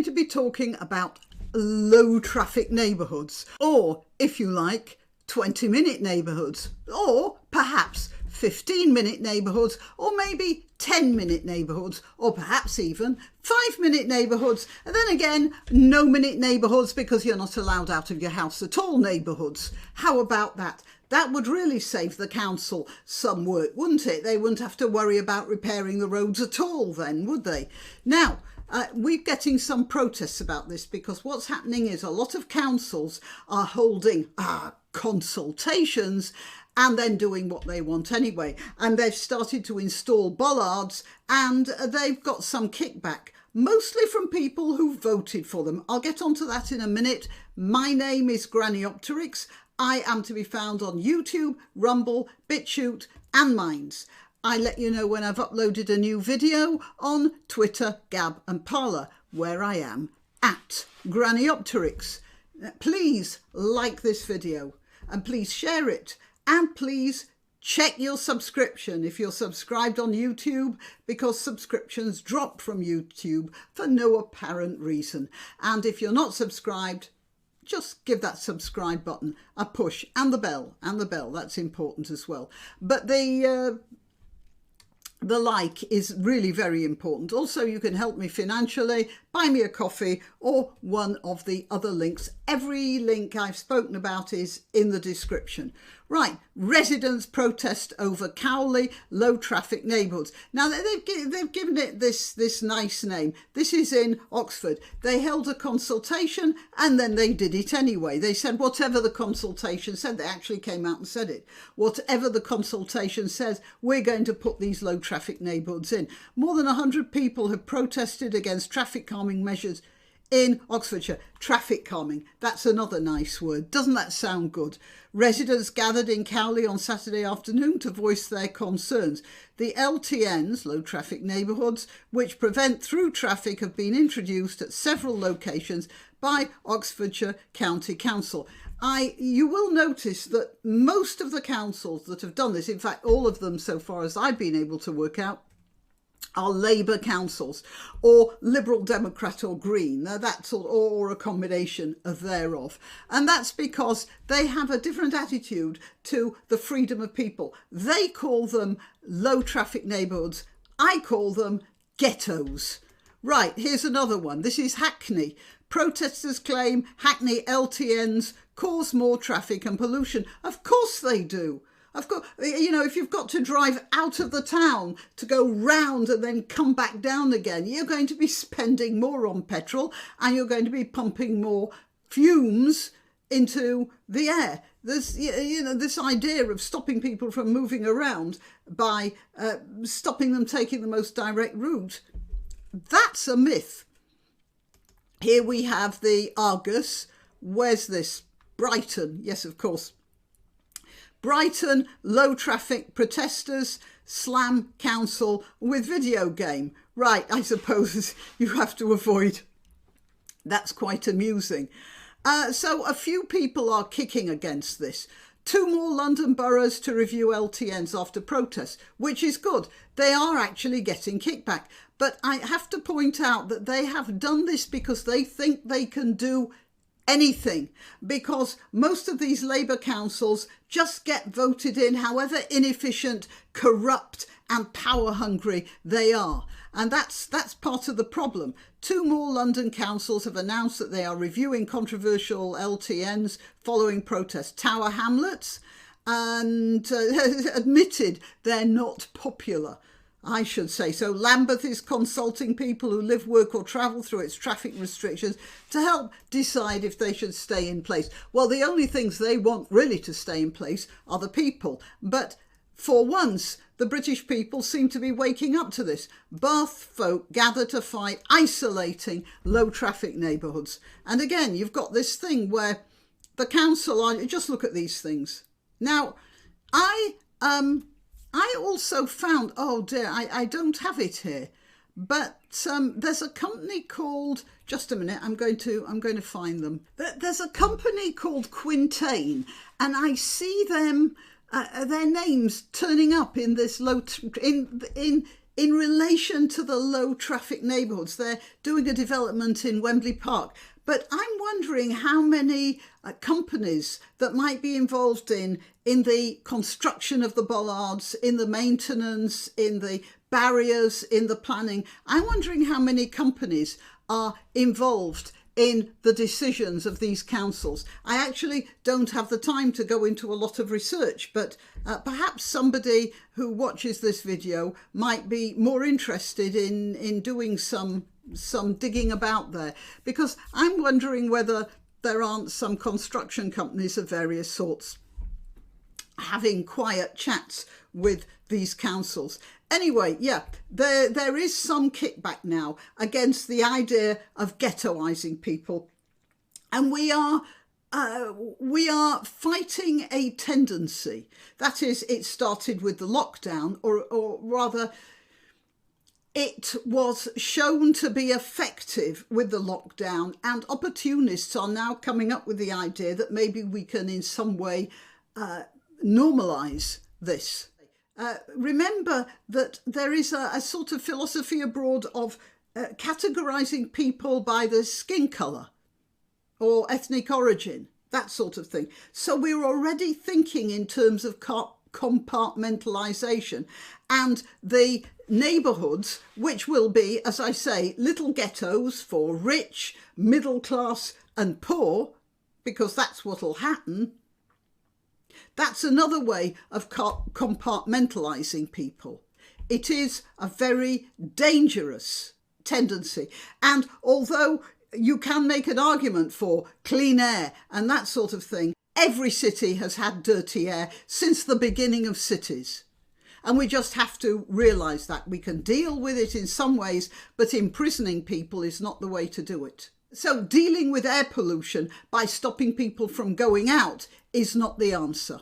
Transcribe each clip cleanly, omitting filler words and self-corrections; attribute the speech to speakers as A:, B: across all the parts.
A: to be talking about low traffic neighbourhoods, or if you like, 20-minute neighbourhoods, or perhaps 15-minute neighbourhoods, or maybe 10-minute neighbourhoods, or perhaps even 5-minute neighbourhoods, and then again, no-minute neighbourhoods because you're not allowed out of your house at all neighbourhoods. How about that? That would really save the council some work, wouldn't it? They wouldn't have to worry about repairing the roads at all then, would they? Now, we're getting some protests about this because what's happening is a lot of councils are holding consultations and then doing what they want anyway. And they've started to install bollards and they've got some kickback, mostly from people who voted for them. I'll get onto that in a minute. My name is Granniopteryx. I am to be found on YouTube, Rumble, BitChute and Minds. I let you know when I've uploaded a new video on Twitter, Gab and Parler, where I am at Granniopteryx. Please like this video and please share it and please check your subscription if you're subscribed on YouTube, because subscriptions drop from YouTube for no apparent reason. And if you're not subscribed, just give that subscribe button a push and the bell, that's important as well. But the like is really very important. Also, you can help me financially, buy me a coffee or one of the other links. Every link I've spoken about is in the description. Right, residents protest over Cowley low traffic neighbourhoods. Now they've given it this nice name. This is in Oxford. They held a consultation and then they did it anyway. They said whatever the consultation said, they actually came out and said it. Whatever the consultation says, we're going to put these low traffic neighbourhoods in. More than 100 people have protested against traffic calming measures in Oxfordshire. Traffic calming, that's another nice word. Doesn't that sound good? Residents gathered in Cowley on Saturday afternoon to voice their concerns. The LTNs, low traffic neighbourhoods, which prevent through traffic, have been introduced at several locations by Oxfordshire County Council. You will notice that most of the councils that have done this, in fact all of them so far as I've been able to work out, are Labour councils or Liberal Democrat or Green, that sort, or a combination of thereof. And that's because they have a different attitude to the freedom of people. They call them low traffic neighbourhoods. I call them ghettos. Right, here's another one. This is Hackney. Protesters claim Hackney LTNs cause more traffic and pollution. Of course they do. Of course, you know, if you've got to drive out of the town to go round and then come back down again, you're going to be spending more on petrol and you're going to be pumping more fumes into the air. There's, you know, this idea of stopping people from moving around by stopping them taking the most direct route, that's a myth. Here we have the Argus. Where's this? Brighton. Yes, of course. Brighton, low traffic protesters slam council with video game. Right, I suppose you have to avoid. That's quite amusing. So a few people are kicking against this. 2 more London boroughs to review LTNs after protests, which is good. They are actually getting kickback. But I have to point out that they have done this because they think they can do anything, because most of these Labour councils just get voted in, however inefficient, corrupt and power hungry they are. And that's part of the problem. 2 more London councils have announced that they are reviewing controversial LTNs following protests. Tower Hamlets and admitted they're not popular, I should say. So Lambeth is consulting people who live, work or travel through its traffic restrictions to help decide if they should stay in place. Well, the only things they want really to stay in place are the people. But for once, the British people seem to be waking up to this. Bath folk gather to fight isolating low traffic neighbourhoods. And again, you've got this thing where the council are, just look at these things. Now, I also found, oh dear, I don't have it here, but there's a company called, just a minute, I'm going to find them. There's a company called Quintain, and I see them, their names turning up in this in in relation to the low traffic neighbourhoods. They're doing a development in Wembley Park, but I'm wondering how many companies that might be involved in the construction of the bollards, in the maintenance, in the barriers, in the planning. I'm wondering how many companies are involved in the decisions of these councils. I actually don't have the time to go into a lot of research, but perhaps somebody who watches this video might be more interested in doing some digging about there, because I'm wondering whether there aren't some construction companies of various sorts having quiet chats with these councils. Anyway, yeah, there is some kickback now against the idea of ghettoising people, and we are fighting a tendency. That is, it started with the lockdown, or rather, it was shown to be effective with the lockdown, and opportunists are now coming up with the idea that maybe we can in some way normalise this. Remember that there is a sort of philosophy abroad of categorising people by their skin colour or ethnic origin, that sort of thing. So we're already thinking in terms of compartmentalisation, and the neighbourhoods, which will be, as I say, little ghettos for rich, middle class and poor, because that's what'll happen. That's another way of compartmentalising people. It is a very dangerous tendency. And although you can make an argument for clean air and that sort of thing, every city has had dirty air since the beginning of cities. And we just have to realise that. We can deal with it in some ways, but imprisoning people is not the way to do it. So dealing with air pollution by stopping people from going out is not the answer.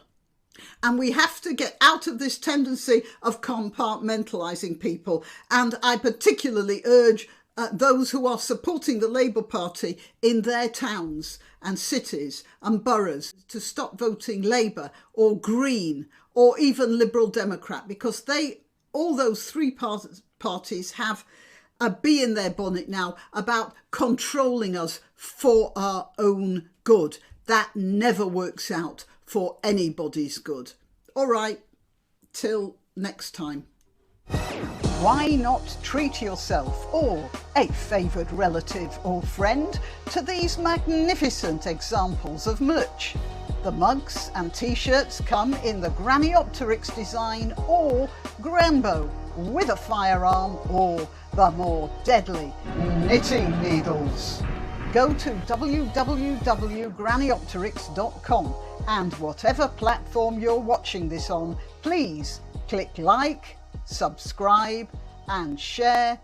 A: And we have to get out of this tendency of compartmentalising people. And I particularly urge those who are supporting the Labour Party in their towns and cities and boroughs to stop voting Labour or Green or even Liberal Democrat, because all those three parties have a bee in their bonnet now about controlling us for our own good. That never works out for anybody's good. All right, till next time. Why not treat yourself or a favoured relative or friend to these magnificent examples of merch? The mugs and t-shirts come in the granniopteryx design or Grambo, with a firearm or the more deadly knitting needles. Go to www.granniopteryx.com, and whatever platform you're watching this on, please click like, subscribe and share.